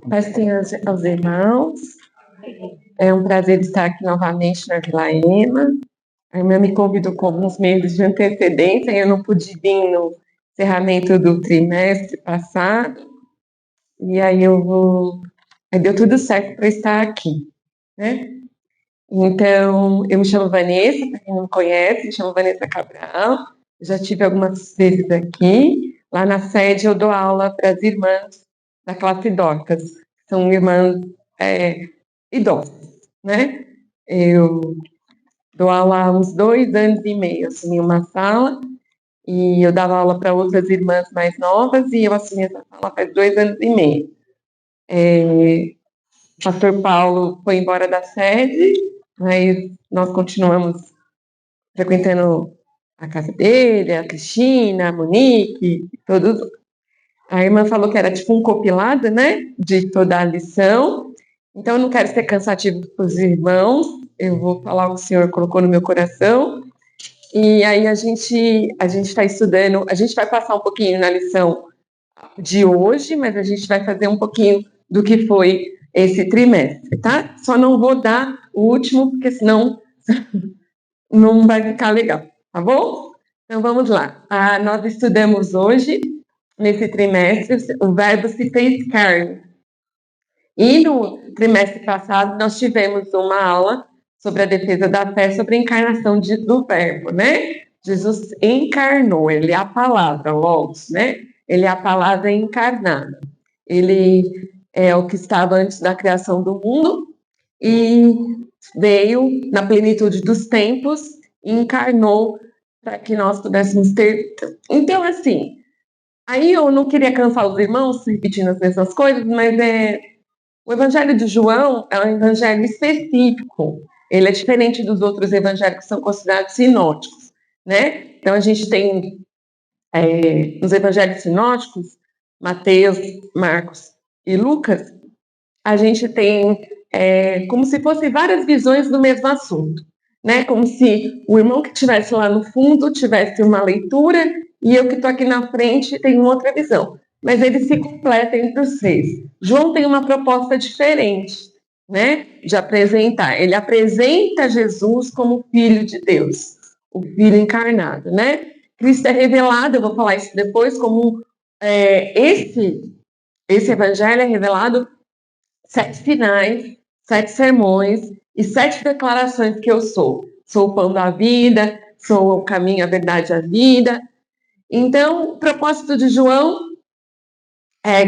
Paz tenha aos irmãos. É um prazer estar aqui novamente na Vila Ema. A irmã me convidou com alguns meses de antecedência e eu não pude vir no encerramento do trimestre passado. E aí aí deu tudo certo para estar aqui, né? Então, eu me chamo Vanessa, para quem não me conhece, me chamo Vanessa Cabral. Já tive algumas vezes aqui. Lá na sede eu dou aula para as irmãs da classe Dorcas. São irmãs idosas, né? Eu dou aula há uns 2 anos e meio, assumi uma sala e eu dava aula para outras irmãs mais novas e eu assumi essa sala faz 2 anos e meio. O pastor Paulo foi embora da sede, mas nós continuamos frequentando a casa dele, a Cristina, a Monique, todos. A irmã falou que era tipo um compilado, né, de toda a lição. Então, eu não quero ser cansativo para os irmãos, eu vou falar o que o Senhor colocou no meu coração. E aí a gente está estudando, a gente vai passar um pouquinho na lição de hoje, mas a gente vai fazer um pouquinho do que foi esse trimestre, tá? Só não vou dar o último, porque senão não vai ficar legal, tá bom? Então vamos lá. Nós estudamos hoje, nesse trimestre, o verbo se fez carne. E no trimestre passado nós tivemos uma aula sobre a defesa da fé, sobre a encarnação do verbo, né? Jesus encarnou, ele é a palavra, logos, né? Ele é a palavra encarnada. Ele é o que estava antes da criação do mundo e veio na plenitude dos tempos e encarnou para que nós pudéssemos ter. Então, assim, aí eu não queria cansar os irmãos repetindo as mesmas coisas, mas o Evangelho de João é um evangelho específico. Ele é diferente dos outros evangelhos que são considerados sinóticos, né? Então, a gente tem nos evangelhos sinóticos, Mateus, Marcos e Lucas, a gente tem como se fossem várias visões do mesmo assunto, né? Como se o irmão que estivesse lá no fundo tivesse uma leitura e eu que estou aqui na frente tenho outra visão. Mas eles se completam entre os três. João tem uma proposta diferente, né? De apresentar. Ele apresenta Jesus como Filho de Deus, o Filho encarnado, né? Cristo é revelado, eu vou falar isso depois, como esse evangelho é revelado 7 sinais, 7 sermões e 7 declarações que eu sou. Sou o pão da vida, sou o caminho, a verdade e a vida. Então, o propósito de João é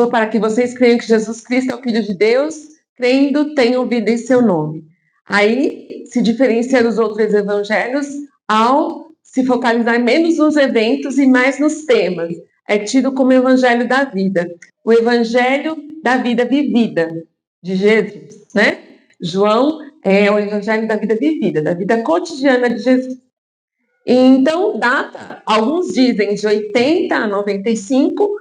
para que vocês creiam que Jesus Cristo é o Filho de Deus, crendo, tenham vida em seu nome. Aí se diferencia dos outros evangelhos ao se focalizar menos nos eventos e mais nos temas. É tido como o evangelho da vida. O evangelho da vida vivida de Jesus, né? João é o evangelho da vida vivida, da vida cotidiana de Jesus. Então, data, alguns dizem de 80 a 95,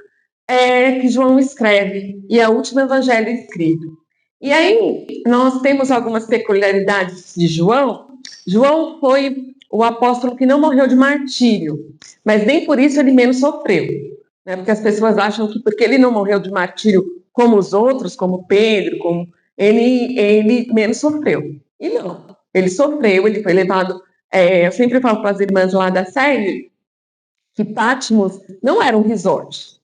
que João escreve, e é o último evangelho escrito. E aí, nós temos algumas peculiaridades de João. João foi o apóstolo que não morreu de martírio, mas nem por isso ele menos sofreu. Né? Porque as pessoas acham que porque ele não morreu de martírio como os outros, como Pedro, ele menos sofreu. E não, ele sofreu, ele foi levado. Eu sempre falo para as irmãs lá da série que Patmos não era um resort.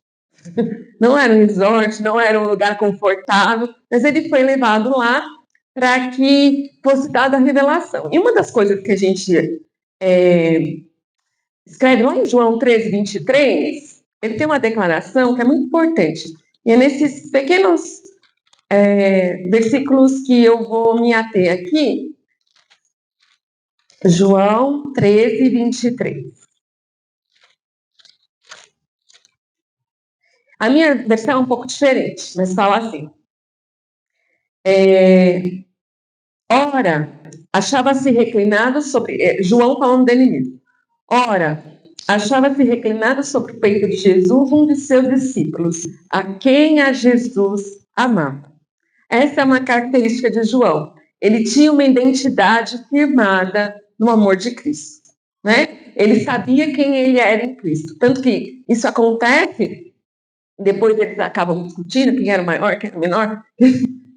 Não era um resort, não era um lugar confortável, mas ele foi levado lá para que fosse dada a revelação. E uma das coisas que a gente escreve lá em João 13, 23, ele tem uma declaração que é muito importante. E é nesses pequenos versículos que eu vou me ater aqui. João 13, 23. A minha versão é um pouco diferente, mas fala assim. Ora, achava-se reclinado sobre... João falando dele mesmo. Ora, achava-se reclinado sobre o peito de Jesus um de seus discípulos, a quem a Jesus amava. Essa é uma característica de João. Ele tinha uma identidade firmada no amor de Cristo, né? Ele sabia quem ele era em Cristo. Tanto que isso acontece depois eles acabam discutindo quem era o maior, quem era o menor,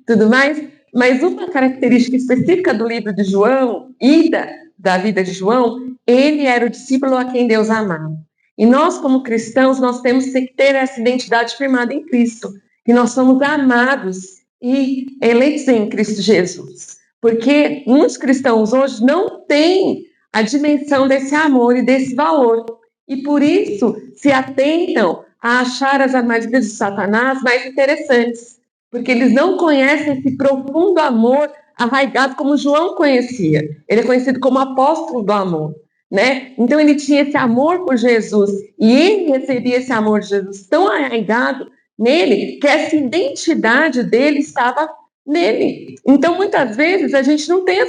tudo mais. Mas uma característica específica do livro de João e da vida de João, ele era o discípulo a quem Deus amava. E nós, como cristãos, nós temos que ter essa identidade firmada em Cristo, que nós somos amados e eleitos em Cristo Jesus. Porque muitos cristãos hoje não têm a dimensão desse amor e desse valor. E por isso se atentam a achar as armadilhas de Satanás mais interessantes. Porque eles não conhecem esse profundo amor arraigado como João conhecia. Ele é conhecido como apóstolo do amor, né? Então ele tinha esse amor por Jesus e ele recebia esse amor de Jesus tão arraigado nele que essa identidade dele estava nele. Então muitas vezes a gente não tem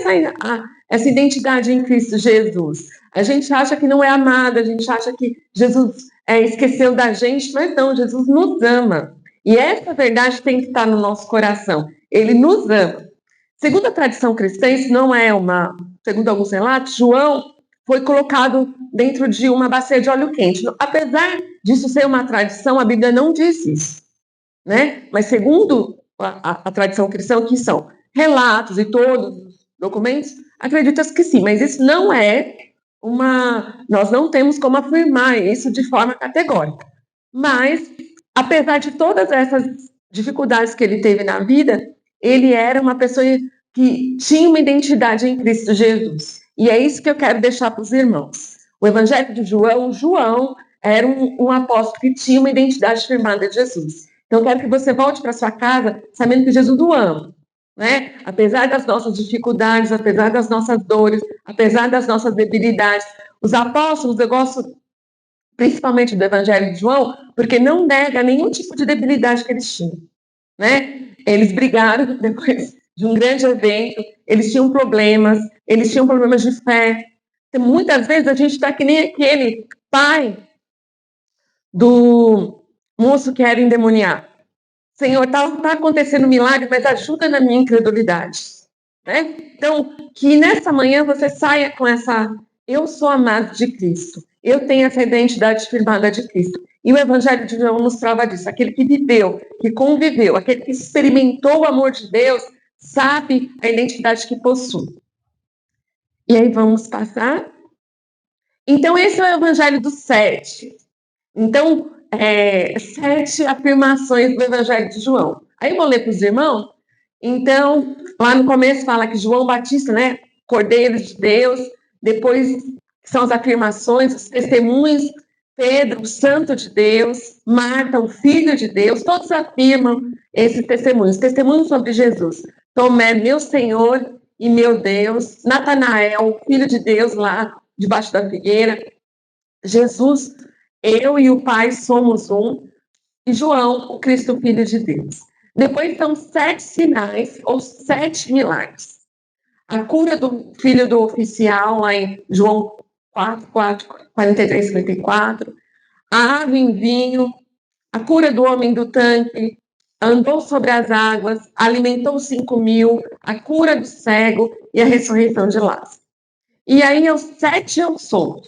essa identidade em Cristo Jesus. A gente acha que não é amado, a gente acha que Jesus esqueceu da gente, mas não, Jesus nos ama. E essa verdade tem que estar no nosso coração. Ele nos ama. Segundo a tradição cristã, isso não é segundo alguns relatos, João foi colocado dentro de uma bacia de óleo quente. Apesar disso ser uma tradição, a Bíblia não diz isso, né? Mas segundo a tradição cristã, que são relatos e todos os documentos, acredita-se que sim, mas isso não é nós não temos como afirmar isso de forma categórica. Mas, apesar de todas essas dificuldades que ele teve na vida, ele era uma pessoa que tinha uma identidade em Cristo Jesus. E é isso que eu quero deixar para os irmãos. O Evangelho de João era um apóstolo que tinha uma identidade firmada de Jesus. Então, eu quero que você volte para sua casa sabendo que Jesus o ama, né? Apesar das nossas dificuldades, apesar das nossas dores, apesar das nossas debilidades. Os apóstolos, eu gosto principalmente do Evangelho de João, porque não nega nenhum tipo de debilidade que eles tinham, né? Eles brigaram depois de um grande evento, eles tinham problemas de fé. Então, muitas vezes a gente está que nem aquele pai do moço que era endemoniado. Senhor, está acontecendo um milagre, mas ajuda na minha incredulidade. Né? Então, que nessa manhã você saia com eu sou amado de Cristo. Eu tenho essa identidade firmada de Cristo. E o Evangelho de João nos prova disso. Aquele que viveu, que conviveu, aquele que experimentou o amor de Deus, sabe a identidade que possui. E aí vamos passar. Então, esse é o Evangelho dos 7. Então, 7 afirmações do Evangelho de João. Aí eu vou ler para os irmãos. Então, lá no começo fala que João Batista, né, Cordeiro de Deus, depois são as afirmações, os testemunhos, Pedro, o Santo de Deus, Marta, o Filho de Deus, todos afirmam esses testemunhos sobre Jesus. Tomé, meu Senhor e meu Deus, Natanael, o Filho de Deus lá debaixo da figueira, Jesus, eu e o Pai somos um, e João, o Cristo Filho de Deus. Depois são 7 sinais ou 7 milagres. A cura do filho do oficial, lá em João 43, 54. A água em vinho. A cura do homem do tanque. Andou sobre as águas. Alimentou 5.000. A cura do cego e a ressurreição de Lázaro. E aí, os 7 eu sou.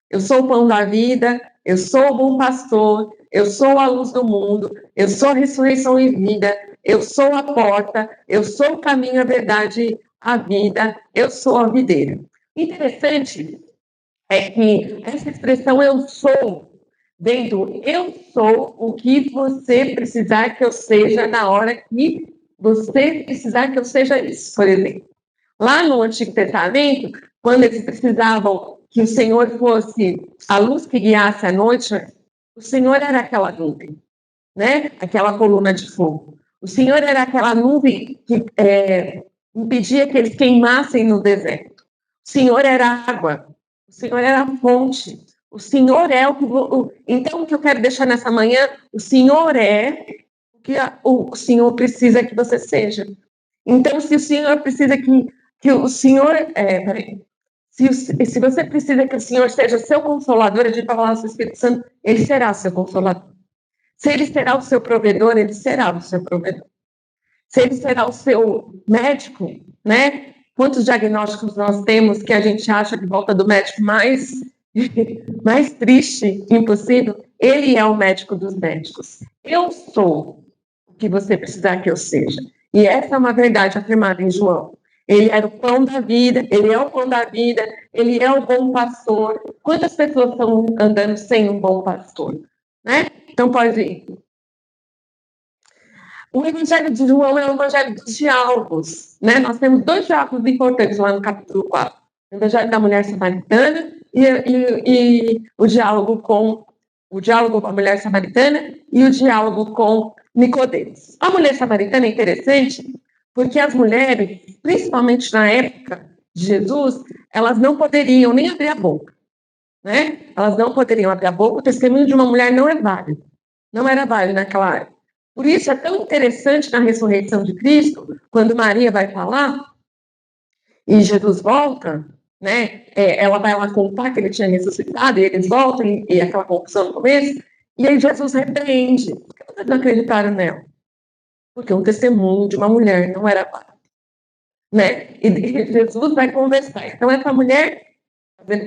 Eu sou o pão da vida. Eu sou o bom pastor. Eu sou a luz do mundo. Eu sou a ressurreição e vida. Eu sou a porta. Eu sou o caminho, a verdade, a vida. Eu sou a videira. Interessante é que essa expressão eu sou, vem do eu sou o que você precisar que eu seja na hora que você precisar que eu seja isso, por exemplo. Lá no Antigo Testamento, quando eles precisavam que o Senhor fosse a luz que guiasse a noite, o Senhor era aquela nuvem, né? Aquela coluna de fogo. O Senhor era aquela nuvem que impedia que eles queimassem no deserto. O Senhor era a água. O Senhor era a fonte. O Senhor é o que... Então, o que eu quero deixar nessa manhã, o Senhor é o que o Senhor precisa que você seja. Então, se o Senhor precisa que o Senhor... Se você precisa que o Senhor seja seu consolador, a gente vai falar do Espírito Santo, ele será seu consolador. Se ele será o seu provedor, ele será o seu provedor. Se ele será o seu médico, né? Quantos diagnósticos nós temos que a gente acha que volta do médico mais triste, impossível? Ele é o médico dos médicos. Eu sou o que você precisar que eu seja. E essa é uma verdade afirmada em João. Ele era o pão da vida, ele é o pão da vida, ele é o bom pastor. Quantas pessoas estão andando sem um bom pastor? Né? Então pode ir. O Evangelho de João é o Evangelho dos diálogos. Né? Nós temos 2 diálogos importantes lá no capítulo 4. O Evangelho da mulher samaritana e o diálogo com a mulher samaritana e o diálogo com Nicodemos. A mulher samaritana é interessante porque as mulheres, principalmente na época de Jesus, elas não poderiam nem abrir a boca. Né? Elas não poderiam abrir a boca, o testemunho de uma mulher não é válido. Não era válido naquela época. Por isso é tão interessante na ressurreição de Cristo, quando Maria vai falar e Jesus volta, né? Ela vai lá contar que ele tinha ressuscitado e eles voltam, e aquela confusão no começo, e aí Jesus repreende. Por que vocês não acreditaram nela? Porque um testemunho de uma mulher não era válido. Né? E Jesus vai conversar. Então, essa mulher,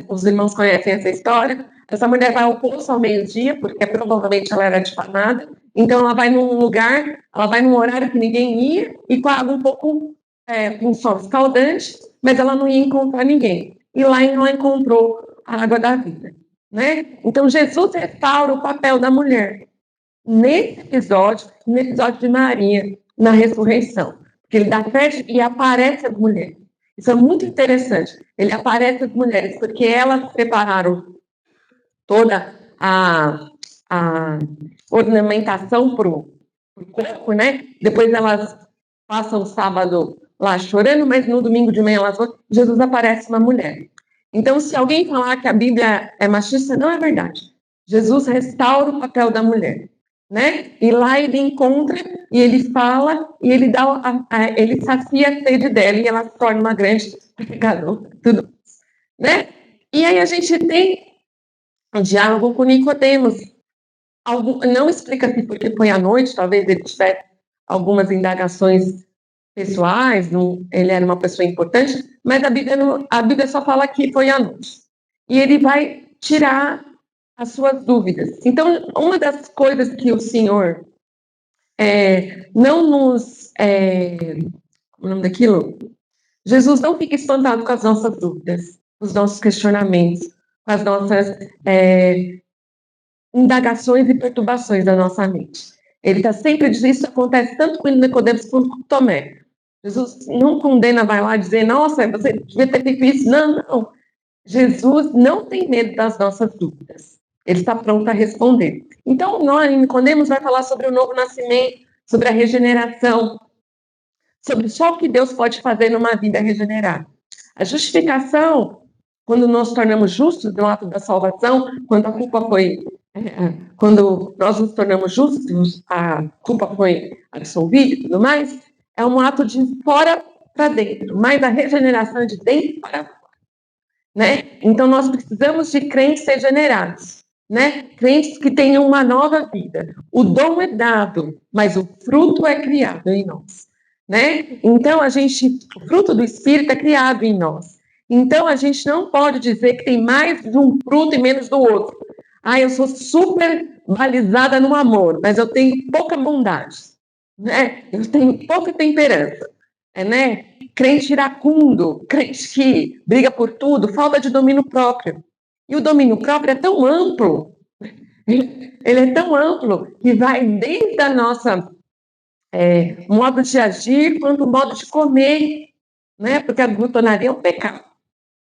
os irmãos conhecem essa história, essa mulher vai ao poço ao meio-dia, porque provavelmente ela era difamada, então ela vai num lugar, ela vai num horário que ninguém ia, e com água um pouco, com sol escaldante, mas ela não ia encontrar ninguém. E lá ela encontrou a água da vida. Né? Então, Jesus restaura o papel da mulher. Nesse episódio de Maria, na ressurreição. Porque ele dá fé e aparece as mulheres. Isso é muito interessante. Ele aparece as mulheres, porque elas prepararam toda a ornamentação para o corpo, né? Depois elas passam o sábado lá chorando, mas no domingo de manhã Jesus aparece uma mulher. Então, se alguém falar que a Bíblia é machista, não é verdade. Jesus restaura o papel da mulher. Né? E lá ele encontra e ele fala e ele dá ele sacia a sede dela e ela se torna uma grande pecadora, tudo, né? E aí a gente tem um diálogo com Nicodemos. Não explica-se porque foi à noite, talvez ele tivesse algumas indagações pessoais, ele era uma pessoa importante, mas a Bíblia só fala que foi à noite. E ele vai tirar as suas dúvidas. Então, uma das coisas que o Senhor não nos... como é o nome daquilo? Jesus não fica espantado com as nossas dúvidas, com os nossos questionamentos, com as nossas indagações e perturbações da nossa mente. Ele está sempre dizendo, isso acontece tanto com Nicodemos quanto com Tomé. Jesus não condena, vai lá dizer, nossa, você devia ter feito isso. Não, não. Jesus não tem medo das nossas dúvidas. Ele está pronto a responder. Então, nós, em Nicodemos, vai falar sobre o novo nascimento, sobre a regeneração, sobre só o que Deus pode fazer numa vida regenerada. A justificação, quando nós tornamos justos no ato da salvação, quando a culpa foi... quando nós nos tornamos justos, a culpa foi absolvida e tudo mais, é um ato de fora para dentro, mas a regeneração é de dentro para fora. Né? Então, nós precisamos de crentes regenerados, né? Crentes que tenham uma nova vida. O dom é dado, mas o fruto é criado em nós. Né? Então, o fruto do Espírito é criado em nós. Então, a gente não pode dizer que tem mais de um fruto e menos do outro. Eu sou super balizada no amor, mas eu tenho pouca bondade. Né? Eu tenho pouca temperança. Né? Crente iracundo, crente que briga por tudo, falta de domínio próprio. E o domínio próprio é tão amplo, ele é tão amplo que vai desde a nossa modo de agir quanto o modo de comer, né? Porque a glutonaria é um pecado.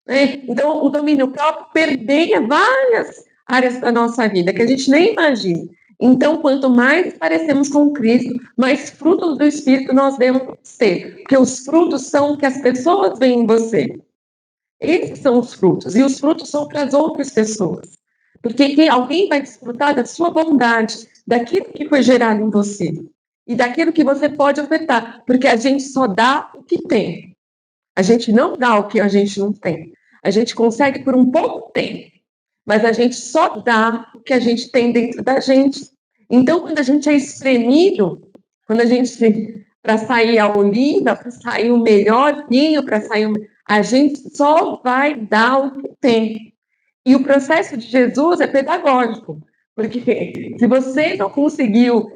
Né? Então, o domínio próprio permeia várias áreas da nossa vida que a gente nem imagina. Então, quanto mais parecemos com Cristo, mais frutos do Espírito nós devemos ter. Porque os frutos são o que as pessoas veem em você. Esses são os frutos. E os frutos são para as outras pessoas. Porque alguém vai desfrutar da sua bondade, daquilo que foi gerado em você. E daquilo que você pode ofertar. Porque a gente só dá o que tem. A gente não dá o que a gente não tem. A gente consegue por um pouco tempo. Mas a gente só dá o que a gente tem dentro da gente. Então, quando a gente é espremido, quando a gente, para sair a oliva, para sair o melhor vinho, a gente só vai dar o que tem. E o processo de Jesus é pedagógico, Porque se você não conseguiu,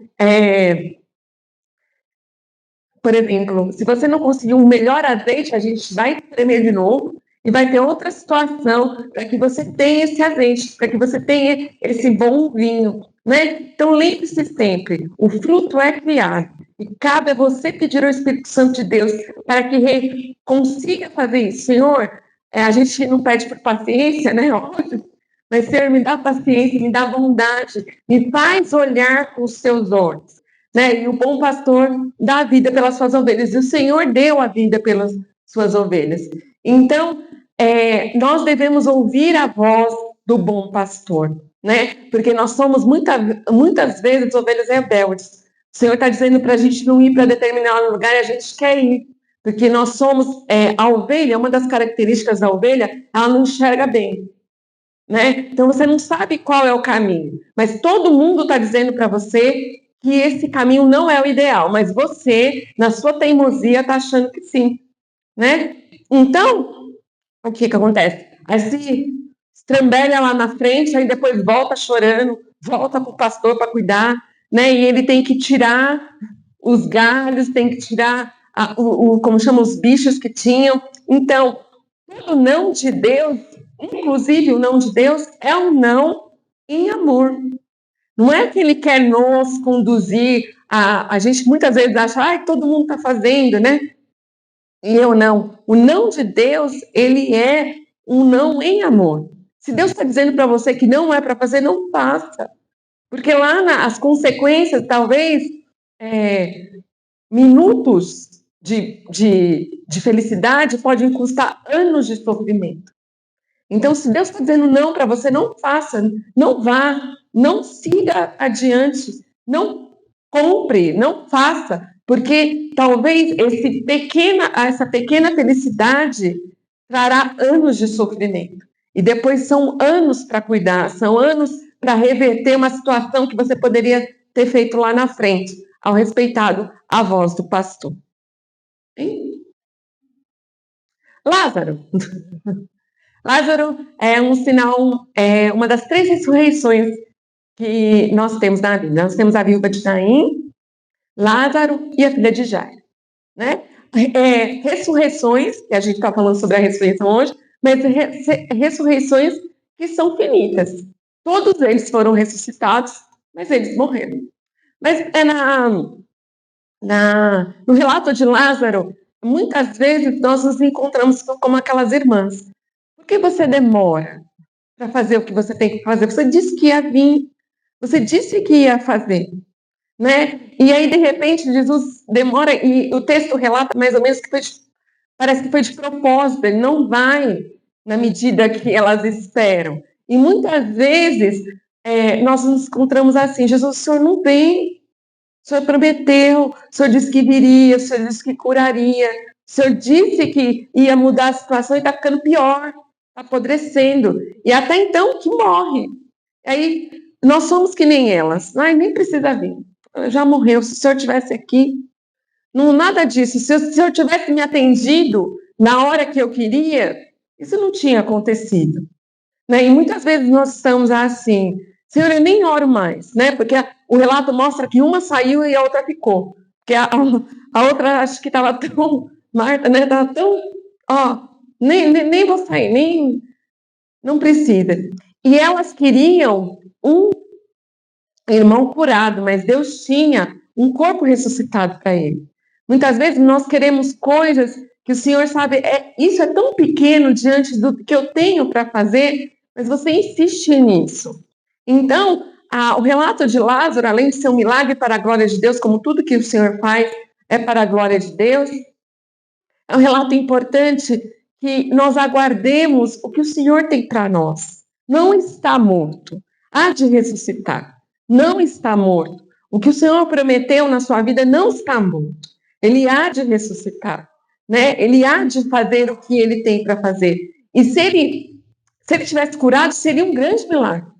por exemplo, se você não conseguiu um melhor azeite, a gente vai espremer de novo e vai ter outra situação para que você tenha esse azeite, para que você tenha esse bom vinho, né? Então lembre-se sempre, o fruto é criado e cabe a você pedir ao Espírito Santo de Deus para que consiga fazer isso. Senhor, a gente não pede por paciência, né? Óbvio, mas Senhor, me dá paciência, me dá bondade, me faz olhar com os seus olhos. Né? E o bom pastor dá a vida pelas suas ovelhas. E o Senhor deu a vida pelas suas ovelhas. Então, nós devemos ouvir a voz do bom pastor, né? Porque nós somos muitas vezes ovelhas rebeldes. O Senhor está dizendo para a gente não ir para determinado lugar e a gente quer ir. Porque nós somos, a ovelha, uma das características da ovelha, ela não enxerga bem. Né? Então você não sabe qual é o caminho, mas todo mundo está dizendo para você que esse caminho não é o ideal, mas você, na sua teimosia, está achando que sim, né? Então, o que acontece? Aí se estrambelha lá na frente, aí depois volta chorando, volta para o pastor para cuidar, né? E ele tem que tirar os galhos, tem que tirar como chama, os bichos que tinham. Então, todo não de Deus, inclusive o não de Deus, é um não em amor. Não é que ele quer nos conduzir a gente muitas vezes acha, todo mundo está fazendo, né? E eu não. O não de Deus, ele é um não em amor. Se Deus está dizendo para você que não é para fazer, não faça. Porque lá as consequências, talvez, minutos de felicidade podem custar anos de sofrimento. Então, se Deus está dizendo não para você, não faça, não vá, não siga adiante, não compre, não faça, porque talvez essa pequena felicidade trará anos de sofrimento. E depois são anos para cuidar, são anos para reverter uma situação que você poderia ter feito lá na frente, ao respeitado a voz do pastor. Hein? Lázaro. Lázaro é um sinal, uma das 3 ressurreições que nós temos na Bíblia. Nós temos a viúva de Naim, Lázaro e a filha de Jairo. Né? Ressurreições, que a gente está falando sobre a ressurreição hoje, mas ressurreições que são finitas. Todos eles foram ressuscitados, mas eles morreram. Mas no relato de Lázaro, muitas vezes nós nos encontramos como aquelas irmãs. Por que você demora para fazer o que você tem que fazer? Você disse que ia vir, você disse que ia fazer, né? E aí, de repente, Jesus demora, e o texto relata mais ou menos que parece que foi de propósito, ele não vai na medida que elas esperam. E muitas vezes nós nos encontramos assim, Jesus, o Senhor não vem, o Senhor prometeu, o Senhor disse que viria, o Senhor disse que curaria, o Senhor disse que ia mudar a situação e está ficando pior, está apodrecendo. E até então que morre. Aí nós somos que nem elas. Nem precisa vir. Já morreu. Se o Senhor estivesse aqui, não nada disso. Se o Senhor tivesse me atendido na hora que eu queria, isso não tinha acontecido. Né? E muitas vezes nós estamos assim, Senhor, eu nem oro mais, né? Porque o relato mostra que uma saiu e a outra ficou. Porque a outra, acho que estava tão, Marta, né? Estava tão, nem vou sair, nem, não precisa. E elas queriam um irmão curado, mas Deus tinha um corpo ressuscitado para ele. Muitas vezes nós queremos coisas que o Senhor sabe, isso é tão pequeno diante do que eu tenho para fazer, mas você insiste nisso. Então, o relato de Lázaro, além de ser um milagre para a glória de Deus, como tudo que o Senhor faz é para a glória de Deus, é um relato importante que nós aguardemos o que o Senhor tem para nós. Não está morto, há de ressuscitar. Não está morto. O que o Senhor prometeu na sua vida não está morto. Ele há de ressuscitar, né? Ele há de fazer o que ele tem para fazer. E se ele tivesse curado, seria um grande milagre.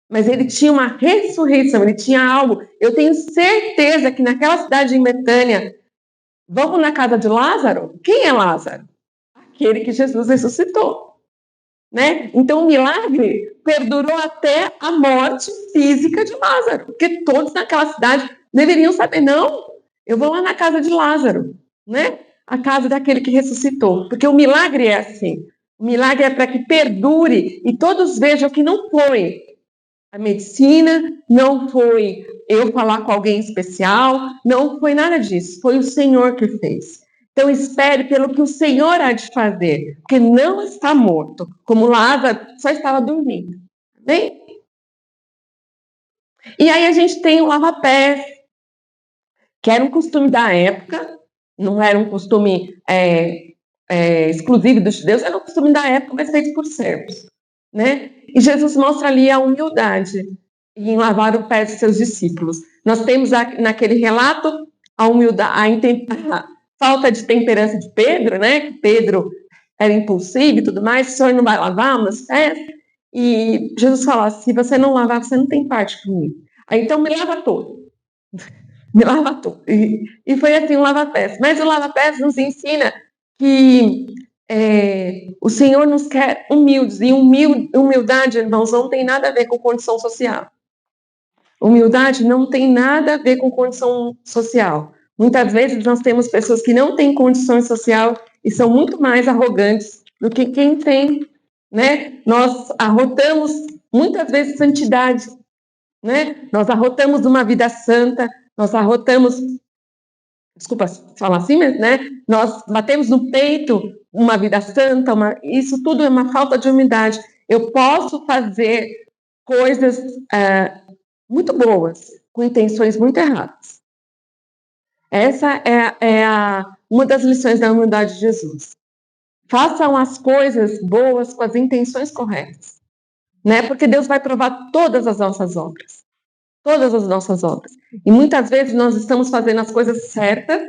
Mas ele tinha uma ressurreição, ele tinha algo. Eu tenho certeza que naquela cidade em Betânia, vamos na casa de Lázaro? Quem é Lázaro? Aquele que Jesus ressuscitou. Né? Então o milagre perdurou até a morte física de Lázaro, porque todos naquela cidade deveriam saber, não, eu vou lá na casa de Lázaro, né? A casa daquele que ressuscitou, porque o milagre é assim, o milagre é para que perdure e todos vejam que não foi a medicina, não foi eu falar com alguém especial, não foi nada disso, foi o Senhor que fez. Então espere pelo que o Senhor há de fazer, porque não está morto, como Lázaro só estava dormindo. Bem? E aí a gente tem o lava-pés, que era um costume da época, não era um costume exclusivo dos judeus, era um costume da época, mas feito por servos, né? E Jesus mostra ali a humildade em lavar o pé de seus discípulos. Nós temos naquele relato a humildade, a falta de temperança de Pedro, né? Que Pedro era impulsivo e tudo mais, o Senhor não vai lavar meus pés? E Jesus fala, se você não lavar, você não tem parte comigo. Aí, então me lava todo. Me lava todo. E foi assim um lava-pés. Mas o lava-pés nos ensina que o Senhor nos quer humildes. E humildade, irmãos, não tem nada a ver com condição social. Humildade não tem nada a ver com condição social. Muitas vezes nós temos pessoas que não têm condição social e são muito mais arrogantes do que quem tem, né? Nós arrotamos muitas vezes santidade, né? Nós arrotamos uma vida santa, nós arrotamos, desculpa falar assim, mas, né? Nós batemos no peito uma vida santa, isso tudo é uma falta de humildade. Eu posso fazer coisas muito boas, com intenções muito erradas. Essa uma das lições da humildade de Jesus. Façam as coisas boas com as intenções corretas, né? Porque Deus vai provar todas as nossas obras. Todas as nossas obras. E muitas vezes nós estamos fazendo as coisas certas.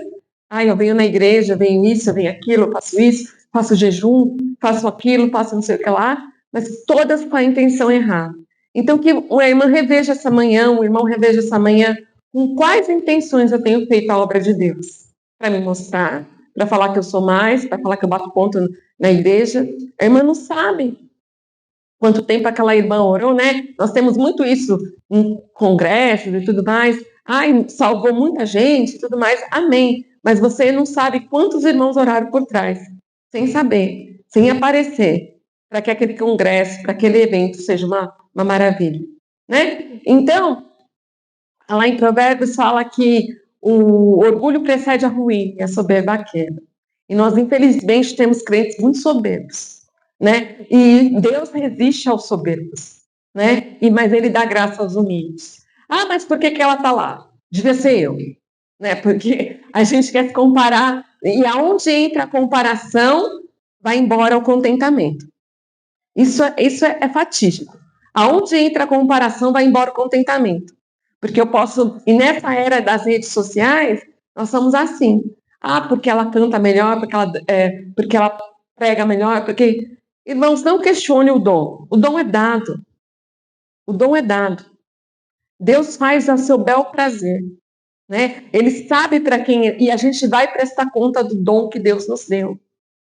Eu venho na igreja, venho isso, eu venho aquilo, eu faço isso, faço jejum, faço aquilo, faço não sei o que lá, mas todas com a intenção errada. Então, que a irmã reveja essa manhã, o irmão reveja essa manhã, com quais intenções eu tenho feito a obra de Deus? Para me mostrar, para falar que eu sou mais, para falar que eu bato ponto na igreja. A irmã não sabe quanto tempo aquela irmã orou, né? Nós temos muito isso em congressos e tudo mais. Salvou muita gente e tudo mais. Amém. Mas você não sabe quantos irmãos oraram por trás, sem saber, sem aparecer, para que aquele congresso, para aquele evento seja uma maravilha, né? Então, lá em Provérbios fala que o orgulho precede a ruína e a soberba a queda. E nós, infelizmente, temos crentes muito soberbos, né? E Deus resiste aos soberbos, né? Mas Ele dá graça aos humildes. Mas por que ela está lá? Devia ser eu, né? Porque a gente quer se comparar, e aonde entra a comparação, vai embora o contentamento. Isso é fatídico. Aonde entra a comparação, vai embora o contentamento. Porque eu posso, e nessa era das redes sociais, nós somos assim. Porque ela canta melhor, porque ela prega melhor, porque... Irmãos, não questione o dom. O dom é dado. O dom é dado. Deus faz a seu bel prazer, né? Ele sabe para quem... E a gente vai prestar conta do dom que Deus nos deu,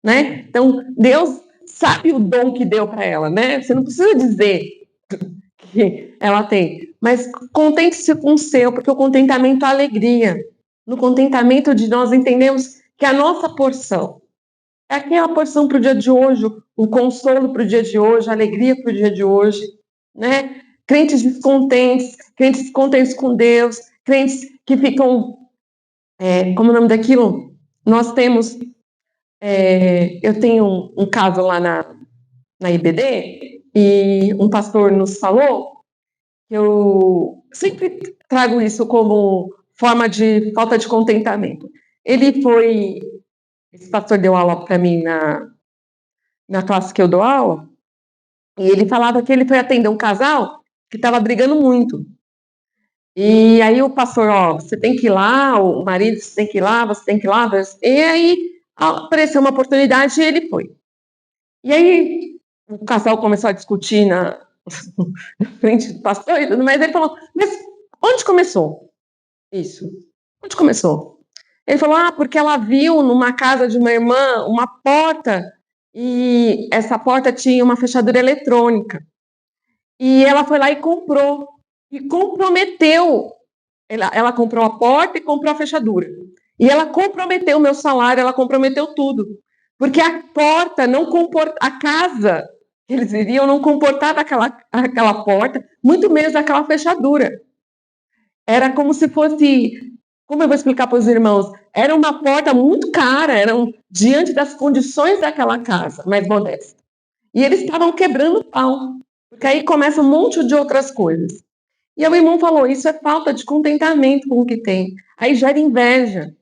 né? Então, Deus sabe o dom que deu para ela, né? Você não precisa dizer que ela tem, mas contente-se com o seu, porque o contentamento é alegria. No contentamento de nós entendemos que a nossa porção é aquela porção para o dia de hoje, o consolo para o dia de hoje, a alegria para o dia de hoje, né? Crentes descontentes com Deus, crentes que ficam, como é o nome daquilo? Nós temos, eu tenho um caso lá na IBD, e um pastor nos falou, eu sempre trago isso como forma de falta de contentamento. Esse pastor deu aula para mim na classe que eu dou aula, e ele falava que ele foi atender um casal que estava brigando muito. E aí o pastor, você tem que ir lá, o marido, você tem que ir lá, você tem que ir lá. E aí apareceu uma oportunidade e ele foi. E aí o casal começou a discutir na frente do pastor e tudo mais. Ele falou, mas onde começou isso? Onde começou? Ele falou, porque ela viu numa casa de uma irmã uma porta e essa porta tinha uma fechadura eletrônica. E ela foi lá e comprou. e comprometeu. Ela comprou a porta e comprou a fechadura. E ela comprometeu o meu salário, ela comprometeu tudo. Porque a porta não comporta, a casa que eles viviam não comportava aquela porta, muito menos aquela fechadura. Era como se fosse, como eu vou explicar para os irmãos? Era uma porta muito cara, diante das condições daquela casa, mais modesta. E eles estavam quebrando pau, porque aí começa um monte de outras coisas. E o irmão falou, isso é falta de contentamento com o que tem. Aí gera inveja,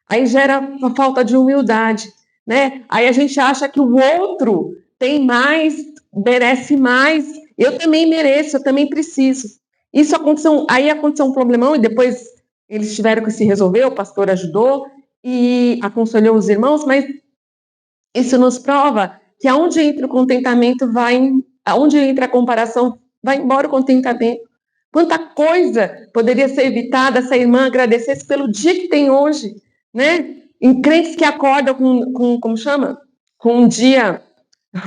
aí gera a falta de humildade, né? Aí a gente acha que o outro tem mais, merece mais, eu também mereço, eu também preciso. Isso aconteceu, aí aconteceu um problemão e depois eles tiveram que se resolver, o pastor ajudou e aconselhou os irmãos, mas isso nos prova que aonde entra o contentamento aonde entra a comparação, vai embora o contentamento. Quanta coisa poderia ser evitada se a irmã agradecesse pelo dia que tem hoje, né? Em crentes que acordam como chama? Com um dia,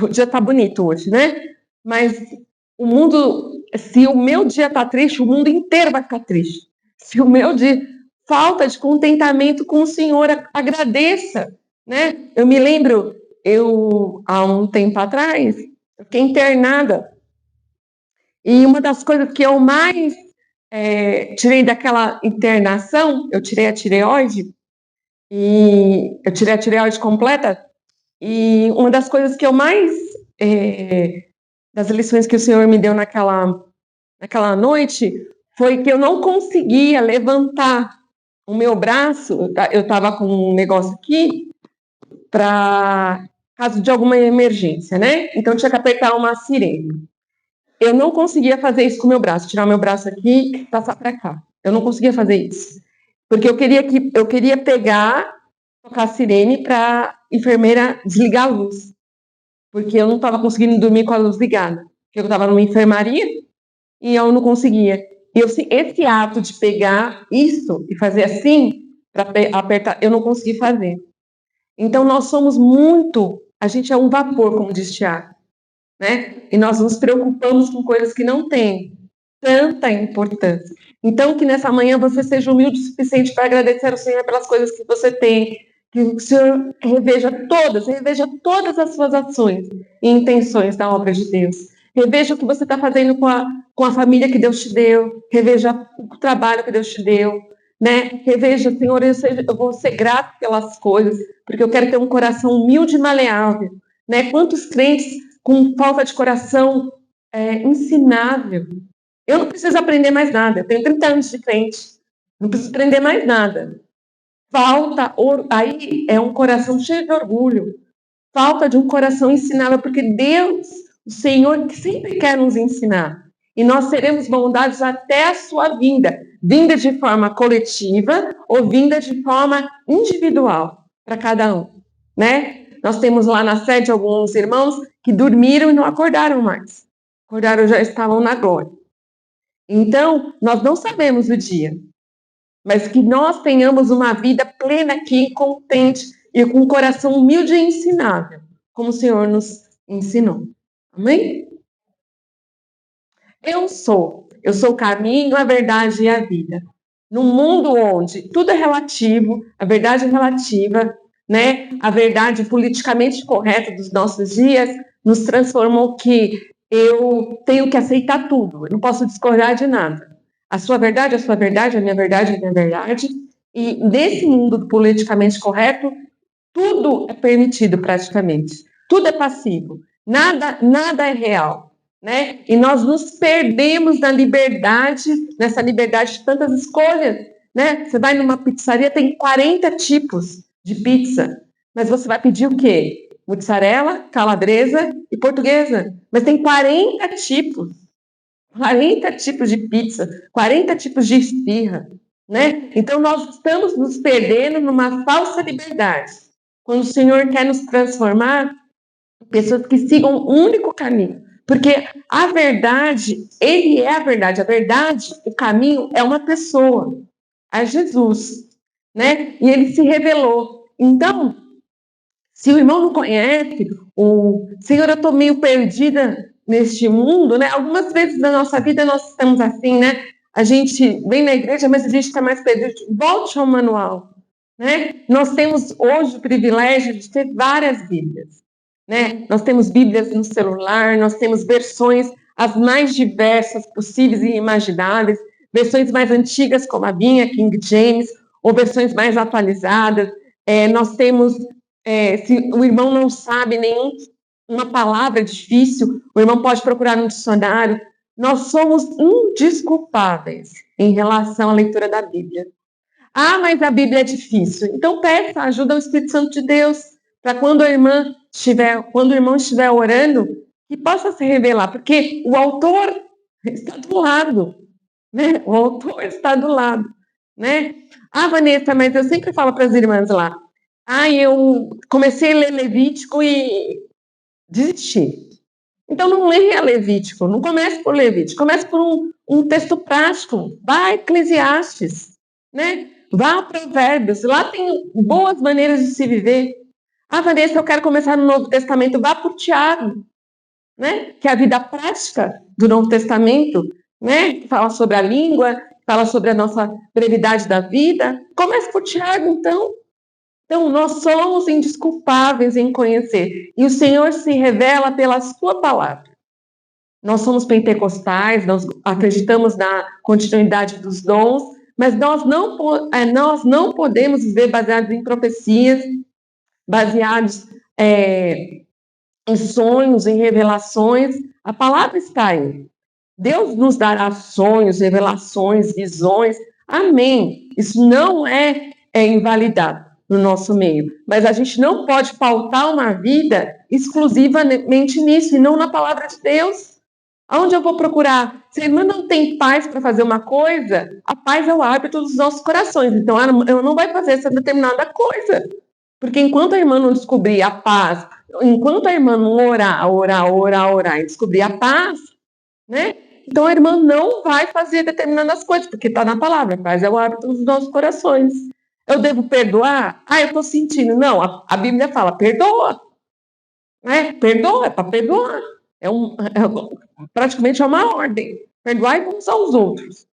o dia tá bonito hoje, né? Mas o mundo, se o meu dia tá triste, o mundo inteiro vai ficar triste. Se o meu dia, falta de contentamento com o Senhor, agradeça, né? Eu me lembro, há um tempo atrás, eu fiquei internada. E uma das coisas que eu mais tirei daquela internação, eu tirei a tireoide, e eu tirei a tireoide completa, e uma das coisas que eu mais, das lições que o Senhor me deu naquela noite, foi que eu não conseguia levantar o meu braço, eu estava com um negócio aqui, para caso de alguma emergência, né? Então tinha que apertar uma sirene. Eu não conseguia fazer isso com o meu braço, tirar o meu braço aqui e passar para cá. Eu não conseguia fazer isso. Porque eu queria pegar, tocar a sirene para a enfermeira desligar a luz. Porque eu não estava conseguindo dormir com a luz ligada. Porque eu estava numa enfermaria e eu não conseguia. E esse ato de pegar isso e fazer assim, para apertar, eu não consegui fazer. Então nós somos a gente é um vapor, como diz Tiago. Né? E nós nos preocupamos com coisas que não têm tanta importância. Então, que nessa manhã você seja humilde o suficiente para agradecer ao Senhor pelas coisas que você tem, que o Senhor reveja todas as suas ações e intenções da obra de Deus. Reveja o que você está fazendo com a família que Deus te deu, reveja o trabalho que Deus te deu, né? Reveja, Senhor, eu vou ser grato pelas coisas, porque eu quero ter um coração humilde e maleável, né? Quantos crentes com falta de coração ensinável. Eu não preciso aprender mais nada. Eu tenho 30 anos de crente. Não preciso aprender mais nada. Aí é um coração cheio de orgulho. Falta de um coração ensinável, porque Deus, o Senhor, sempre quer nos ensinar. E nós seremos moldados até a sua vinda. Vinda de forma coletiva ou vinda de forma individual para cada um, né? Nós temos lá na sede alguns irmãos que dormiram e não acordaram mais. Acordaram, já estavam na glória. Então, nós não sabemos o dia, mas que nós tenhamos uma vida plena aqui, contente e com um coração humilde e ensinável, como o Senhor nos ensinou. Amém? Eu sou o caminho, a verdade e a vida. Num mundo onde tudo é relativo, a verdade é relativa, né? A verdade politicamente correta dos nossos dias nos transformou que eu tenho que aceitar tudo, eu não posso discordar de nada. A sua verdade é a sua verdade, a minha verdade é a minha verdade. E nesse mundo politicamente correto, tudo é permitido praticamente. Tudo é passivo. Nada é real, né? E nós nos perdemos nessa liberdade de tantas escolhas, né? Você vai numa pizzaria, tem 40 tipos de pizza, mas você vai pedir o quê? Mussarela, calabresa e portuguesa. Mas tem 40 tipos de pizza, 40 tipos de esfirra, né? Então nós estamos nos perdendo numa falsa liberdade. Quando o Senhor quer nos transformar em pessoas que sigam um único caminho. Porque a verdade, ele é a verdade. A verdade, o caminho é uma pessoa, é Jesus, né? E ele se revelou. Então, se o irmão não conhece, Senhor, eu estou meio perdida neste mundo, né? Algumas vezes na nossa vida nós estamos assim, né? A gente vem na igreja, mas a gente está mais perdido. Volte ao manual, né? Nós temos hoje o privilégio de ter várias Bíblias, né? Nós temos Bíblias no celular, nós temos versões as mais diversas possíveis e imagináveis, versões mais antigas como a minha, King James, ou versões mais atualizadas. Nós temos, se o irmão não sabe uma palavra difícil, o irmão pode procurar no dicionário. Nós somos indesculpáveis em relação à leitura da Bíblia. Ah, mas a Bíblia é difícil. Então peça ajuda ao Espírito Santo de Deus, para quando o irmão estiver orando, que possa se revelar, porque o autor está do lado, né? O autor está do lado, né? Ah, Vanessa, mas eu sempre falo para as irmãs lá, eu comecei a ler Levítico e desisti. Então não leia Levítico, não comece por Levítico, comece por um texto prático, vá a Eclesiastes, né? Vá a Provérbios, lá tem boas maneiras de se viver. Ah, Vanessa, eu quero começar no Novo Testamento, vá por Tiago, né? Que é a vida prática do Novo Testamento, né? Que fala sobre a língua, fala sobre a nossa brevidade da vida. Comece por Tiago, então. Então, nós somos indesculpáveis em conhecer. E o Senhor se revela pela sua palavra. Nós somos pentecostais, nós acreditamos na continuidade dos dons, mas nós não podemos viver baseados em profecias, baseados em sonhos, em revelações. A palavra está aí. Deus nos dará sonhos, revelações, visões. Amém. Isso não é invalidado no nosso meio. Mas a gente não pode pautar uma vida exclusivamente nisso, e não na palavra de Deus. Aonde eu vou procurar? Se a irmã não tem paz para fazer uma coisa, a paz é o hábito dos nossos corações. Então, ela não vai fazer essa determinada coisa. Porque enquanto a irmã não descobrir a paz, enquanto a irmã não orar e descobrir a paz, né? Então a irmã não vai fazer determinadas coisas, porque está na palavra, paz é o hábito dos nossos corações. Eu devo perdoar? Eu estou sentindo. Não, a Bíblia fala, perdoa. Né? Perdoa, é para perdoar. Praticamente é uma ordem. Perdoai uns aos outros.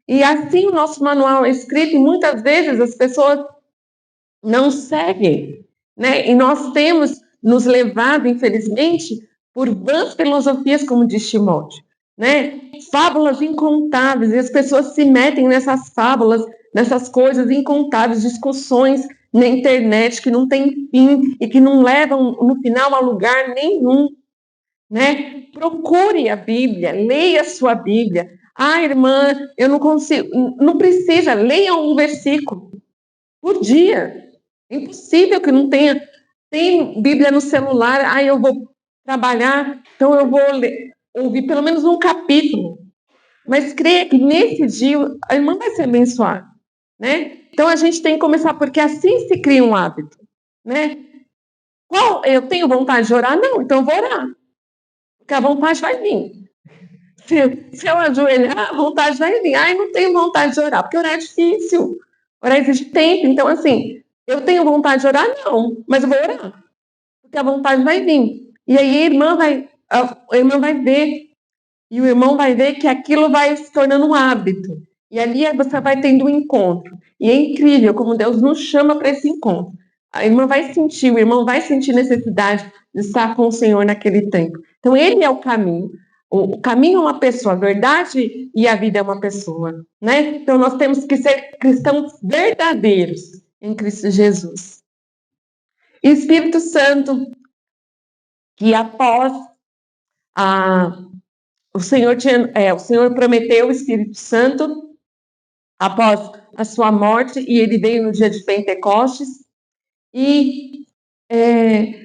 E assim o nosso manual é escrito, e muitas vezes as pessoas não seguem. Né? E nós temos nos levado, infelizmente, por vãs filosofias, como diz Timóteo. Né? Fábulas incontáveis, e as pessoas se metem nessas fábulas, nessas coisas incontáveis, discussões na internet que não tem fim e que não levam no final a lugar nenhum, né? Procure a Bíblia, leia a sua Bíblia. Irmã, eu não consigo, não precisa, leia um versículo por dia. É impossível que não tenha. Tem Bíblia no celular, eu vou trabalhar, então eu vou ouvir pelo menos um capítulo. Mas creia que nesse dia a irmã vai ser abençoada, né? Então a gente tem que começar, porque assim se cria um hábito, né? Eu tenho vontade de orar? Não, então eu vou orar. Porque a vontade vai vir. Se eu ajoelhar, a vontade vai vir. Não tenho vontade de orar, porque orar é difícil. Orar exige tempo. Então, assim, eu tenho vontade de orar? Não, mas eu vou orar. Porque a vontade vai vir. E aí a irmã vai ver. E o irmão vai ver que aquilo vai se tornando um hábito. E ali você vai tendo um encontro. E é incrível como Deus nos chama para esse encontro. A irmã vai sentir, o irmão vai sentir necessidade de estar com o Senhor naquele tempo. Então, ele é o caminho. O caminho é uma pessoa, a verdade e a vida é uma pessoa. Né? Então, nós temos que ser cristãos verdadeiros em Cristo Jesus. E o Espírito Santo, que após o Senhor prometeu o Espírito Santo após a sua morte, e ele veio no dia de Pentecostes, e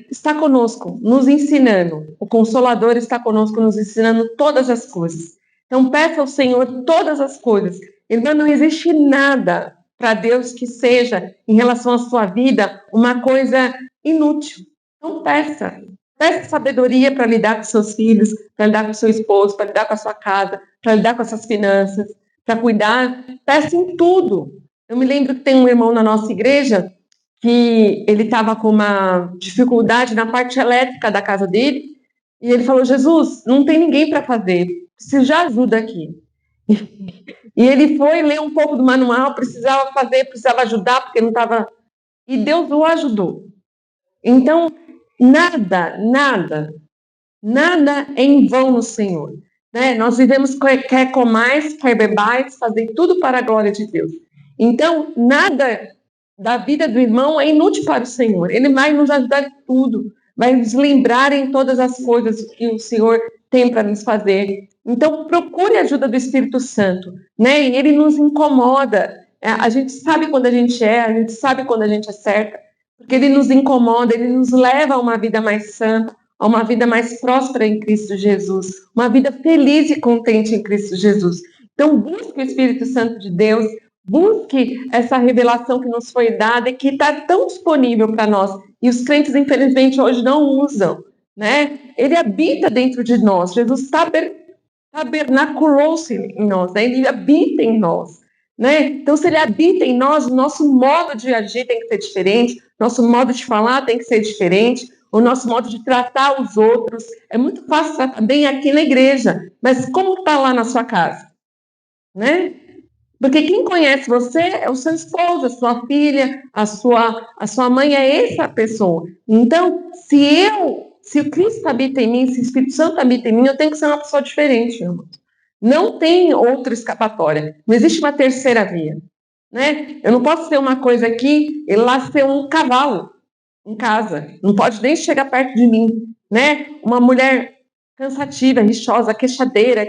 está conosco, nos ensinando. O Consolador está conosco, nos ensinando todas as coisas. Então, peça ao Senhor todas as coisas. Irmã, não existe nada para Deus que seja, em relação à sua vida, uma coisa inútil. Então, peça. Peça sabedoria para lidar com seus filhos, para lidar com seu esposo, para lidar com a sua casa, para lidar com essas finanças, para cuidar. Peça em tudo. Eu me lembro que tem um irmão na nossa igreja que ele estava com uma dificuldade na parte elétrica da casa dele, E ele falou, Jesus, não tem ninguém para fazer, preciso de ajuda aqui. E ele foi ler um pouco do manual, precisava fazer, precisava ajudar, porque não estava... E Deus o ajudou. Então, nada é em vão no Senhor. Né? Nós vivemos, quer comais, quer bebais, fazer tudo para a glória de Deus. Então, nada da vida do irmão é inútil para o Senhor. Ele vai nos ajudar em tudo, vai nos lembrar em todas as coisas que o Senhor tem para nos fazer. Então, procure a ajuda do Espírito Santo, né? E ele nos incomoda. A gente sabe quando a gente a gente sabe quando a gente acerta, porque ele nos incomoda, ele nos leva a uma vida mais santa, a uma vida mais próspera em Cristo Jesus, uma vida feliz e contente em Cristo Jesus. Então, busque o Espírito Santo de Deus, busque essa revelação que nos foi dada e que está tão disponível para nós. E os crentes, infelizmente, hoje não usam, né? Ele habita dentro de nós. Jesus tabernaculou-se em nós, né? Ele habita em nós, né? Então, se ele habita em nós, o nosso modo de agir tem que ser diferente, nosso modo de falar tem que ser diferente, o nosso modo de tratar os outros. É muito fácil tratar bem aqui na igreja, mas como está lá na sua casa? Né? Porque quem conhece você é o seu esposo, a sua filha, a sua mãe, é essa pessoa. Então, se o Cristo habita em mim, se o Espírito Santo habita em mim, eu tenho que ser uma pessoa diferente, meu irmão. Não tem outra escapatória. Não existe uma terceira via. Né? Eu não posso ser uma coisa aqui e lá ser um cavalo em casa. Não pode nem chegar perto de mim. Né? Uma mulher cansativa, rixosa, queixadeira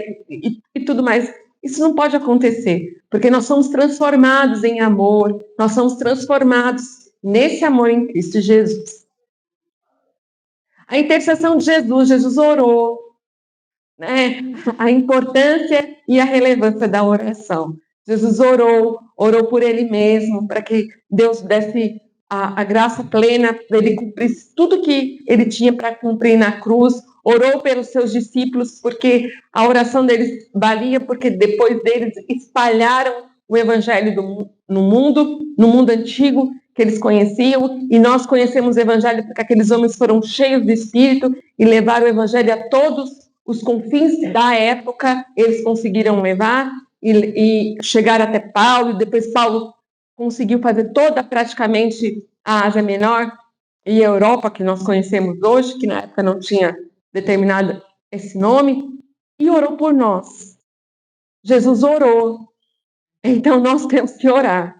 e tudo mais. Isso não pode acontecer, porque nós somos transformados em amor, nós somos transformados nesse amor em Cristo Jesus. A intercessão de Jesus, Jesus orou, né? A importância e a relevância da oração. Jesus orou por ele mesmo, para que Deus desse a graça plena, para ele cumprir tudo que ele tinha para cumprir na cruz. Orou pelos seus discípulos, porque a oração deles valia, porque depois deles espalharam o evangelho no mundo antigo que eles conheciam, e nós conhecemos o evangelho porque aqueles homens foram cheios de Espírito e levaram o evangelho a todos os confins da época, eles conseguiram levar e chegar até Paulo, e depois Paulo conseguiu fazer toda praticamente a Ásia Menor e a Europa, que nós conhecemos hoje, que na época não tinha determinado esse nome, e orou por nós. Jesus orou. Então nós temos que orar.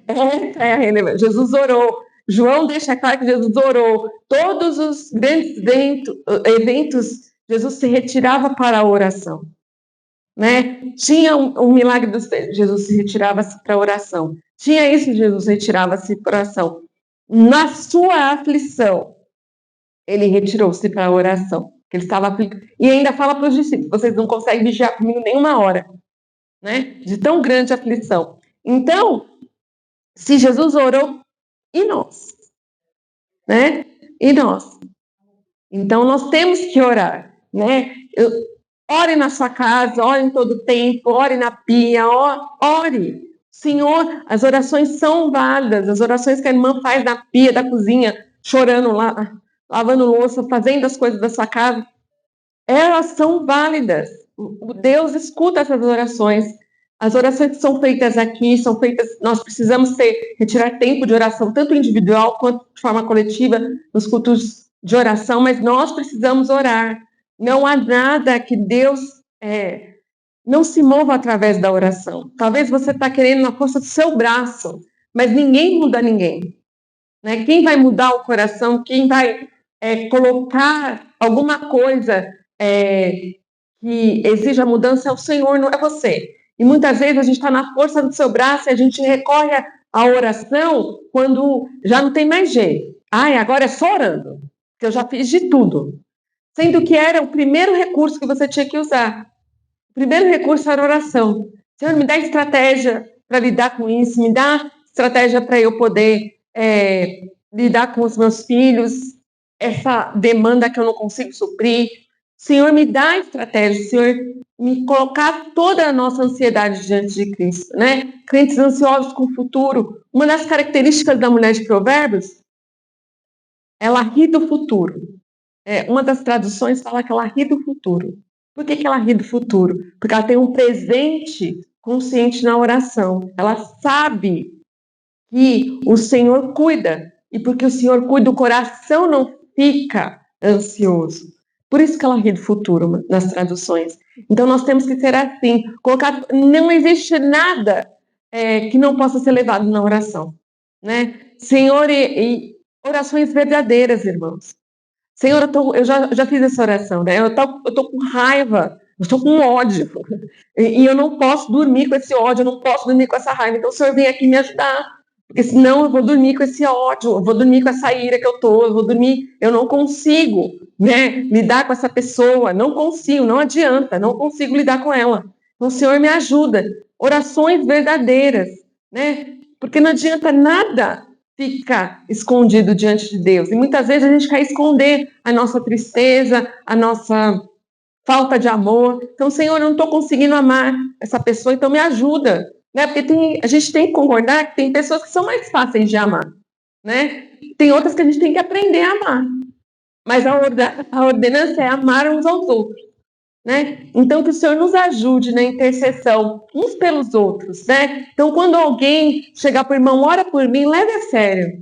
Essa é a relevância. Jesus orou. João deixa claro que Jesus orou. Todos os grandes eventos, Jesus se retirava para a oração. Né? Tinha um milagre dos Jesus se retirava-se para a oração. Tinha isso, Jesus retirava-se para a oração. Na sua aflição, ele retirou-se para a oração. Ele estava aflito. E ainda fala para os discípulos: vocês não conseguem vigiar comigo nenhuma hora, né? De tão grande aflição. Então, se Jesus orou, e nós? Né? E nós? Então, nós temos que orar, né? Ore na sua casa, ore em todo tempo, ore na pia, ore. Senhor, as orações são válidas, as orações que a irmã faz na pia da cozinha, chorando lá, lavando louça, fazendo as coisas da sua casa, elas são válidas. O Deus escuta essas orações. As orações que são feitas aqui, são feitas, nós precisamos retirar tempo de oração, tanto individual quanto de forma coletiva, nos cultos de oração, mas nós precisamos orar. Não há nada que Deus não se mova através da oração. Talvez você está querendo na força do seu braço, mas ninguém muda ninguém. Né? Quem vai mudar o coração, quem vai colocar alguma coisa que exija mudança é o Senhor, não é você. E muitas vezes a gente está na força do seu braço e a gente recorre à oração quando já não tem mais jeito. Agora é só orando, porque eu já fiz de tudo. Sendo que era o primeiro recurso que você tinha que usar. O primeiro recurso era a oração. Senhor, me dá estratégia para lidar com isso, me dá estratégia para eu poder lidar com os meus filhos, essa demanda que eu não consigo suprir. Senhor, me dá estratégia, Senhor, me colocar toda a nossa ansiedade diante de Cristo, né? Crentes ansiosos com o futuro. Uma das características da mulher de Provérbios, ela ri do futuro. Uma das traduções fala que ela ri do futuro. Por que ela ri do futuro? Porque ela tem um presente consciente na oração. Ela sabe que o Senhor cuida. E porque o Senhor cuida, o coração não fica ansioso. Por isso que ela ri do futuro nas traduções. Então nós temos que ser assim. Não existe nada que não possa ser levado na oração. Né? Senhor, e orações verdadeiras, irmãos. Senhor, eu já fiz essa oração, né? Eu tô com raiva, eu estou com ódio. E eu não posso dormir com esse ódio, eu não posso dormir com essa raiva. Então o Senhor vem aqui me ajudar. Porque senão eu vou dormir com esse ódio, eu vou dormir com essa ira que eu vou dormir, eu não consigo, né, lidar com essa pessoa, não consigo, não adianta, não consigo lidar com ela. Então o Senhor me ajuda. Orações verdadeiras, né? Porque não adianta nada ficar escondido diante de Deus. E muitas vezes a gente quer esconder a nossa tristeza, a nossa falta de amor. Então, Senhor, eu não estou conseguindo amar essa pessoa, então me ajuda. Né? Porque a gente tem que concordar que tem pessoas que são mais fáceis de amar. Né? Tem outras que a gente tem que aprender a amar. Mas a ordenança é amar uns aos outros. Né? Então, que o Senhor nos ajude na intercessão uns pelos outros. Né? Então, quando alguém chegar para o irmão, ora por mim, leve a sério.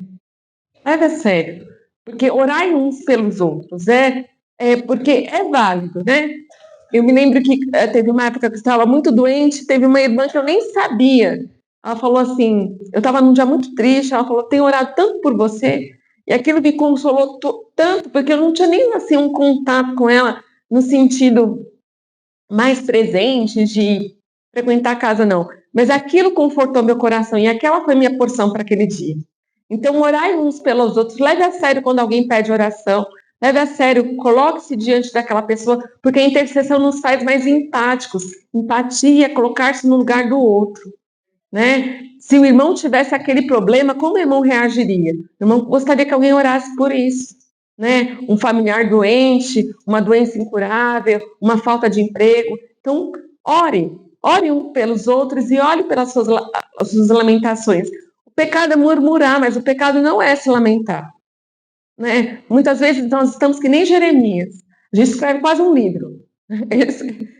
Leve a sério. Porque orai uns pelos outros. Porque é válido. Né? Eu me lembro que teve uma época que eu estava muito doente, teve uma irmã que eu nem sabia. Ela falou assim, eu estava num dia muito triste, ela falou, tenho orado tanto por você, e aquilo me consolou tanto, porque eu não tinha nem assim, um contato com ela, no sentido mais presente, de frequentar a casa, não. Mas aquilo confortou meu coração, e aquela foi minha porção para aquele dia. Então, orai uns pelos outros, leve a sério quando alguém pede oração, leve a sério, coloque-se diante daquela pessoa, porque a intercessão nos faz mais empáticos. Empatia é colocar-se no lugar do outro. Né? Se o irmão tivesse aquele problema, como o irmão reagiria? O irmão gostaria que alguém orasse por isso. Né? Um familiar doente, uma doença incurável, uma falta de emprego. Então, ore um pelos outros e olhe pelas suas lamentações. O pecado é murmurar, mas o pecado não é se lamentar. Né? Muitas vezes nós estamos que nem Jeremias. A gente escreve quase um livro. Ele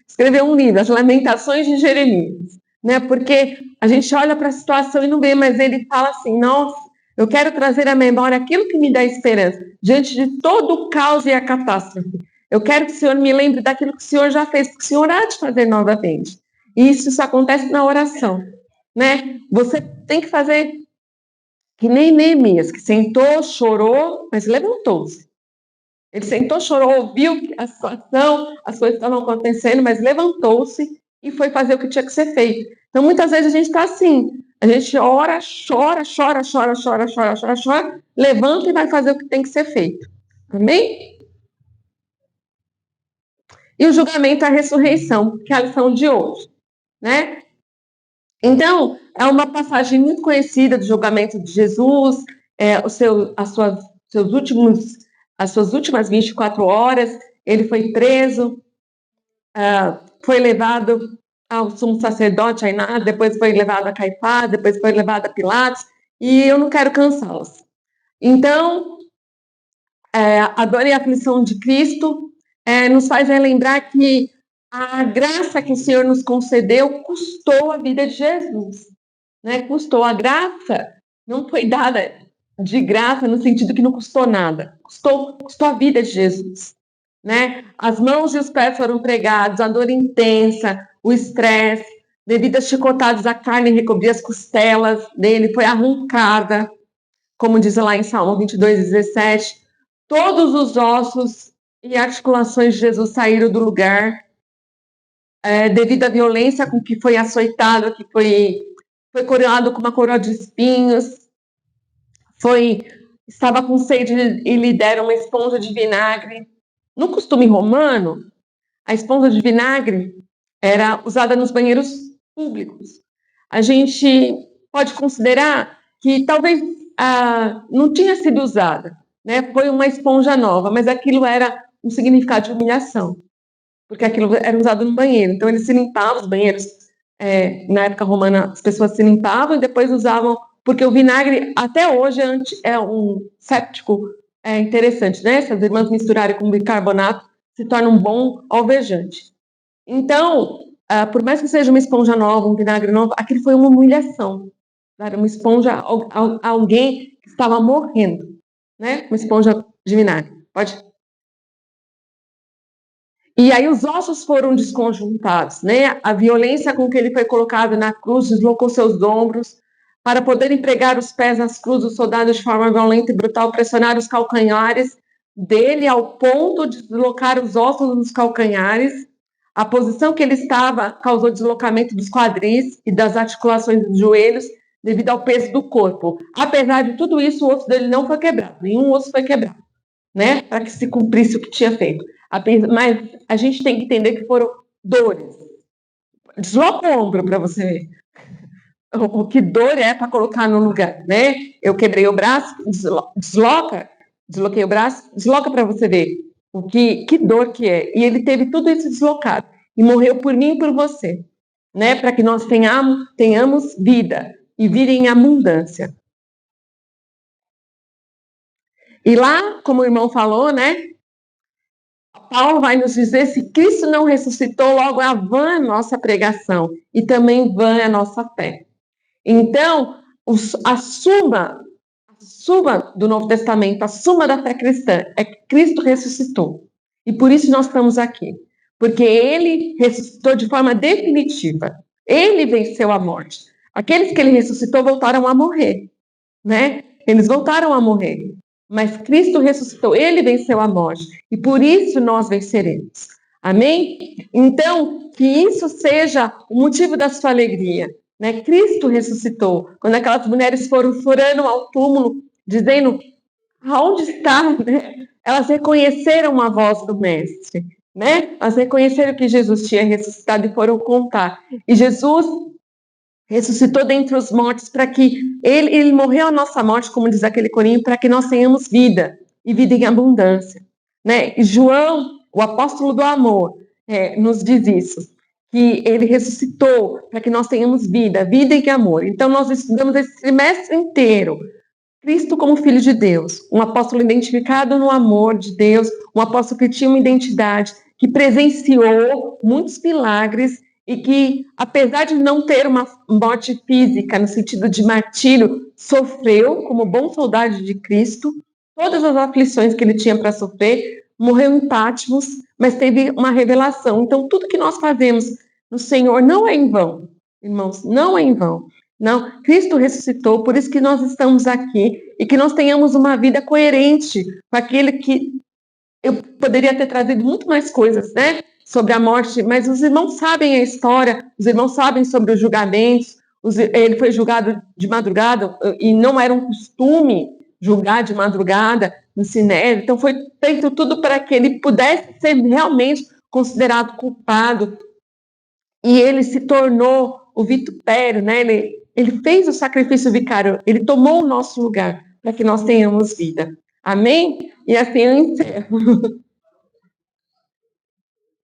escreveu um livro, As Lamentações de Jeremias. Né? Porque a gente olha para a situação e não vê, mas ele fala assim, nossa, eu quero trazer à memória aquilo que me dá esperança, diante de todo o caos e a catástrofe. Eu quero que o Senhor me lembre daquilo que o Senhor já fez, porque o Senhor há de fazer novamente. E isso acontece na oração. Né? Você tem que fazer que nem Neemias, que sentou, chorou, mas levantou-se. Ele sentou, chorou, ouviu a situação, as coisas estavam acontecendo, mas levantou-se e foi fazer o que tinha que ser feito. Então, muitas vezes a gente está assim, a gente ora, chora, levanta e vai fazer o que tem que ser feito. Amém? E o julgamento é a ressurreição, que é a lição de hoje. Né? Então, é uma passagem muito conhecida do julgamento de Jesus, as suas últimas 24 horas, ele foi preso, foi levado ao sumo sacerdote, Ainás, depois foi levado a Caifás, depois foi levado a Pilatos, e eu não quero cansá-los. Então, a dor e a aflição de Cristo nos faz relembrar que a graça que o Senhor nos concedeu custou a vida de Jesus. Né? Custou. A graça não foi dada de graça no sentido que não custou nada. Custou a vida de Jesus. Né? As mãos e os pés foram pregados, a dor intensa, o estresse, devido às chicotadas, a carne recobria as costelas dele, foi arrancada, como diz lá em Salmo 22:17. Todos os ossos e articulações de Jesus saíram do lugar, devido à violência com que foi açoitado, que foi coroado com uma coroa de espinhos, estava com sede e lhe deram uma esponja de vinagre. No costume romano, a esponja de vinagre era usada nos banheiros públicos. A gente pode considerar que talvez não tinha sido usada, né? Foi uma esponja nova, mas aquilo era um significado de humilhação, porque aquilo era usado no banheiro. Então, eles se limpavam, os banheiros, na época romana, as pessoas se limpavam e depois usavam, porque o vinagre, até hoje, é um séptico é interessante, né? Se as irmãs misturarem com bicarbonato, se torna um bom alvejante. Então, por mais que seja uma esponja nova, um vinagre novo, aquilo foi uma humilhação. Era uma esponja, alguém que estava morrendo, né? Uma esponja de vinagre. Pode. E aí os ossos foram desconjuntados, né? A violência com que ele foi colocado na cruz deslocou seus ombros. Para poderem pregar os pés nas cruzes, os soldados de forma violenta e brutal pressionaram os calcanhares dele ao ponto de deslocar os ossos dos calcanhares. A posição que ele estava causou deslocamento dos quadris e das articulações dos joelhos devido ao peso do corpo. Apesar de tudo isso, o osso dele não foi quebrado, nenhum osso foi quebrado, né? Para que se cumprisse o que tinha feito. Mas a gente tem que entender que foram dores. Desloca o ombro para você ver o que dor é para colocar no lugar, né? Eu quebrei o braço, desloquei o braço, desloca para você ver o que dor que é. E ele teve tudo isso deslocado e morreu por mim e por você, né? Para que nós tenhamos vida e vida em abundância. E lá, como o irmão falou, né? Paulo vai nos dizer: se Cristo não ressuscitou, logo é vã a nossa pregação e também vã a nossa fé. Então, a suma do Novo Testamento, a suma da fé cristã é que Cristo ressuscitou. E por isso nós estamos aqui. Porque ele ressuscitou de forma definitiva. Ele venceu a morte. Aqueles que ele ressuscitou voltaram a morrer, né? Eles voltaram a morrer. Mas Cristo ressuscitou, ele venceu a morte. E por isso nós venceremos. Amém? Então, que isso seja o motivo da sua alegria. Né? Cristo ressuscitou. Quando aquelas mulheres foram chorando ao túmulo, dizendo: aonde está? Né? Elas reconheceram a voz do Mestre. Né? Elas reconheceram que Jesus tinha ressuscitado e foram contar. E Jesus ressuscitou dentre os mortos para que ele morreu a nossa morte, como diz aquele corinho, para que nós tenhamos vida e vida em abundância. Né? E João, o apóstolo do amor, nos diz isso, que ele ressuscitou para que nós tenhamos vida, vida e amor. Então nós estudamos esse trimestre inteiro Cristo como Filho de Deus, um apóstolo identificado no amor de Deus, um apóstolo que tinha uma identidade, que presenciou muitos milagres e que, apesar de não ter uma morte física, no sentido de martírio, sofreu como bom soldado de Cristo, todas as aflições que ele tinha para sofrer, morreu em Patmos, mas teve uma revelação. Então, tudo que nós fazemos no Senhor não é em vão, irmãos, não é em vão. Não, Cristo ressuscitou, por isso que nós estamos aqui e que nós tenhamos uma vida coerente com aquele que eu poderia ter trazido muito mais coisas, né, sobre a morte, mas os irmãos sabem a história, os irmãos sabem sobre os julgamentos, ele foi julgado de madrugada e não era um costume julgar de madrugada no Sinédrio, então foi feito tudo para que ele pudesse ser realmente considerado culpado e ele se tornou o vitupério, né, ele fez o sacrifício vicário, ele tomou o nosso lugar para que nós tenhamos vida. Amém? E assim eu encerro.